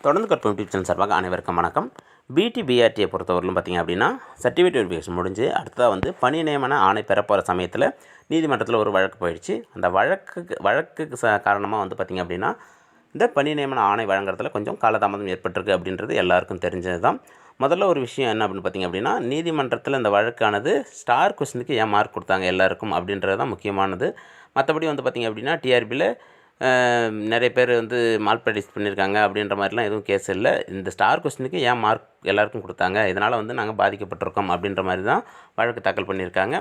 தொடர்ந்து கற்போம் YouTube channel சார்பாக அனைவருக்கும் வணக்கம். பிடிஆர்டியை பொறுத்தவரையிலும் பார்த்திங்க அப்படின்னா சர்டிஃபிகேட் வெரிஃபிகேஷன் முடிஞ்சு அடுத்ததாக வந்து பணி நியமன ஆணை பெறப்போகிற சமயத்தில் நீதிமன்றத்தில் ஒரு வழக்கு போயிடுச்சு. அந்த வழக்குக்கு காரணமாக வந்து பார்த்திங்க அப்படின்னா இந்த பணி நியமன ஆணை வழங்குறதுல கொஞ்சம் காலதாமதம் ஏற்பட்டிருக்கு அப்படின்றது எல்லாருக்கும் தெரிஞ்சது தான். முதல்ல ஒரு விஷயம் என்ன அப்படின்னு பார்த்திங்க அப்படின்னா, நீதிமன்றத்தில் இந்த வழக்கானது ஸ்டார் கொஸ்டினுக்கு ஏன் மார்க் கொடுத்தாங்க எல்லாருக்கும் அப்படின்றது தான் முக்கியமானது. மற்றபடி வந்து பார்த்திங்க அப்படின்னா டிஆர்பியில் நிறைய பேர் வந்து மால் ப்ராக்டிஸ் பண்ணியிருக்காங்க அப்படின்ற மாதிரிலாம் எதுவும் கேஸ் இல்லை. இந்த ஸ்டார் கொஸ்டினுக்கு ஏன் மார்க் எல்லாருக்கும் கொடுத்தாங்க, இதனால் வந்து நாங்கள் பாதிக்கப்பட்டிருக்கோம் அப்படின்ற மாதிரி தான் வழக்கு தாக்கல் பண்ணியிருக்காங்க.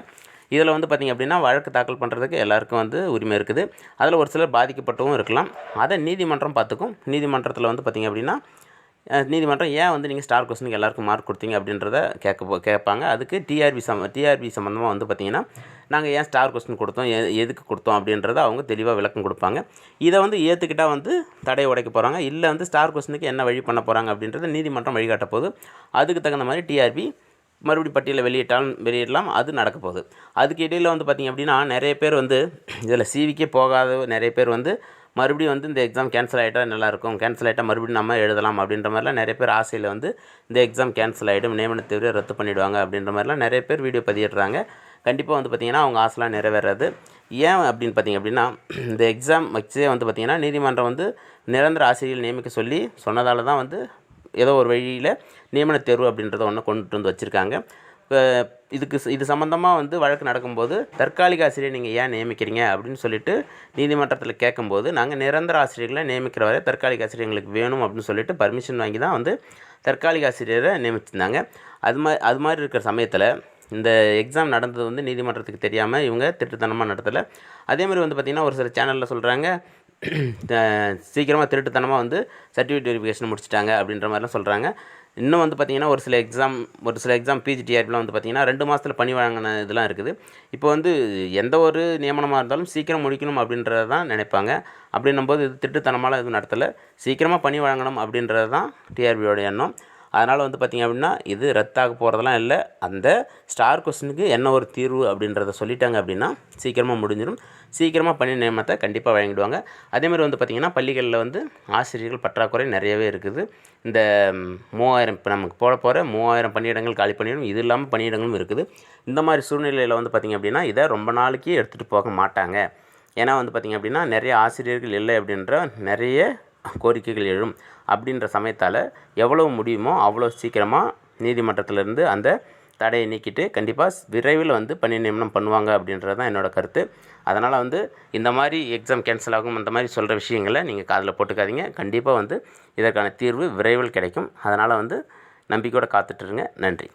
இதில் வந்து பார்த்திங்க அப்படின்னா வழக்கு தாக்கல் பண்ணுறதுக்கு எல்லாருக்கும் வந்து உரிமை இருக்குது. அதில் ஒரு சிலர் பாதிக்கப்பட்டவும் இருக்கலாம். அதை நீதிமன்றம் பார்த்துக்கும். நீதிமன்றத்தில் வந்து பார்த்திங்க அப்படின்னா நீதிமன்றம் ஏன் வந்து நீங்கள் ஸ்டார் கொஸ்டினுக்கு எல்லாருக்கும் மார்க் கொடுத்தீங்க அப்படின்றத கேட்பாங்க. அதுக்கு டிஆர்பி சம்மந்தமாக வந்து பார்த்திங்கன்னா நாங்கள் ஏன் ஸ்டார் கொஸ்டின் கொடுத்தோம், எதுக்கு கொடுத்தோம் அப்படின்றத அவங்க தெளிவாக விளக்கம் கொடுப்பாங்க. இதை வந்து ஏற்றுக்கிட்டால் வந்து தடையை உடைக்க போகிறாங்க, இல்லை வந்து ஸ்டார் கொஸ்டினுக்கு என்ன வழி பண்ண போகிறாங்க அப்படின்றத நீதிமன்றம் வழிகாட்ட போகுது. அதுக்கு தகுந்த மாதிரி டிஆர்பி மறுபடியும் பட்டியலை வெளியிடலாம். அது நடக்க போகுது. அதுக்கு இடையில் வந்து பார்த்திங்க அப்படின்னா நிறைய பேர் வந்து இதில் சிவிக்கே போகாத நிறைய பேர் வந்து மறுபடியும் வந்து இந்த எக்ஸாம் கேன்சல் ஆகிட்டால் நல்லாயிருக்கும், கேன்சல் ஆகிட்டால் மறுபடியும் நம்ம எழுதலாம் அப்படின்ற மாதிரிலாம் நிறைய பேர் ஆசையில் வந்து இந்த எக்ஸாம் கேன்சல் ஆகிடும், நியமன தேர்வை ரத்து பண்ணிவிடுவாங்க அப்படின்ற மாதிரிலாம் நிறைய பேர் வீடியோ பதியிடுறாங்க. கண்டிப்பாக வந்து பார்த்திங்கன்னா அவங்க ஆசைலாம் நிறைவேறாது. ஏன் அப்படின்னு பார்த்திங்க அப்படின்னா இந்த எக்ஸாம் வச்சே வந்து பார்த்திங்கன்னா நீதிமன்றம் வந்து நிரந்தர ஆசிரியர்கள் நியமிக்க சொன்னதால தான் வந்து ஏதோ ஒரு வழியில் நியமன தேர்வு அப்படின்றத ஒன்று கொண்டு வந்து வச்சுருக்காங்க. இது சம்மந்தமாக வந்து வழக்கு நடக்கும்போது தற்காலிக ஆசிரியர் நீங்கள் ஏன் நியமிக்கிறீங்க அப்படின்னு சொல்லிட்டு நீதிமன்றத்தில் கேட்கும்போது நாங்கள் நிரந்தர ஆசிரியர்களை நியமிக்கிற வரை தற்காலிக ஆசிரியர் எங்களுக்கு வேணும் அப்படின்னு சொல்லிட்டு பர்மிஷன் வாங்கி தான் வந்து தற்காலிக ஆசிரியரை நியமிச்சிருந்தாங்க. அது மாதிரி இருக்கிற சமயத்தில் இந்த எக்ஸாம் நடந்தது வந்து நீதிமன்றத்துக்கு தெரியாமல் இவங்க திருட்டுத்தனமாக நடத்தலை. அதேமாதிரி வந்து பார்த்திங்கன்னா ஒரு சில சேனலில் சொல்கிறாங்க சீக்கிரமாக திருட்டுத்தனமாக வந்து சர்டிஃபிகேட் வெரிஃபிகேஷன் முடிச்சிட்டாங்க அப்படின்ற மாதிரிலாம் சொல்கிறாங்க. இன்னும் வந்து பார்த்திங்கன்னா ஒரு சில எக்ஸாம் பிஜிடிஆர்பிலாம் வந்து பார்த்திங்கன்னா 2 மாதத்தில் பணி வழங்கின இதெல்லாம் இருக்குது. இப்போ வந்து எந்த ஒரு நியமனமாக இருந்தாலும் சீக்கிரம் முடிக்கணும் அப்படின்றத தான் நினைப்பாங்க. அப்படின்னும்போது இது திருட்டுத்தனமாலாம் எதுவும் நடத்தலை, சீக்கிரமாக பணி வழங்கணும் அப்படின்றது தான் டிஆர்பியோட எண்ணம். அதனால் வந்து பார்த்திங்க அப்படின்னா இது ரத்தாக போகிறதெல்லாம் இல்லை. அந்த ஸ்டார் கொஸ்டினுக்கு என்ன ஒரு தீர்வு அப்படின்றத சொல்லிட்டாங்க அப்படின்னா சீக்கிரமாக முடிஞ்சிடும். சீக்கிரமாக பணி நியமனத்தை கண்டிப்பாக வழங்கிடுவாங்க. அதேமாதிரி வந்து பார்த்திங்கன்னா பள்ளிகளில் வந்து ஆசிரியர்கள் பற்றாக்குறை நிறையவே இருக்குது. இந்த 3000 இப்போ நமக்கு போகிற 3000 பணியிடங்கள் காலி பணியிடம், இது இல்லாமல் பணியிடங்களும் இருக்குது. இந்த மாதிரி சூழ்நிலையில் வந்து பார்த்திங்க அப்படின்னா இதை ரொம்ப நாளைக்கு எடுத்துகிட்டு போக மாட்டாங்க. ஏன்னா வந்து பார்த்திங்க அப்படின்னா நிறைய ஆசிரியர்கள் இல்லை அப்படின்ற நிறைய கோரிக்கைகள் எழும். அப்படின்ற சமயத்தால் எவ்வளவு முடியுமோ அவ்வளோ சீக்கிரமாக நீதிமன்றத்திலேருந்து அந்த தடையை நீக்கிட்டு கண்டிப்பாக விரைவில் வந்து பணி நியமனம் பண்ணுவாங்க அப்படின்றது தான் என்னோடய கருத்து. அதனால் வந்து இந்த மாதிரி எக்ஸாம் கேன்சல் ஆகும் அந்த மாதிரி சொல்கிற விஷயங்களை நீங்கள் காதில் போட்டுக்காதீங்க. கண்டிப்பாக வந்து இதற்கான தீர்வு விரைவில் கிடைக்கும். அதனால் வந்து நம்பிக்கையோடு காத்துட்ருங்க. நன்றி.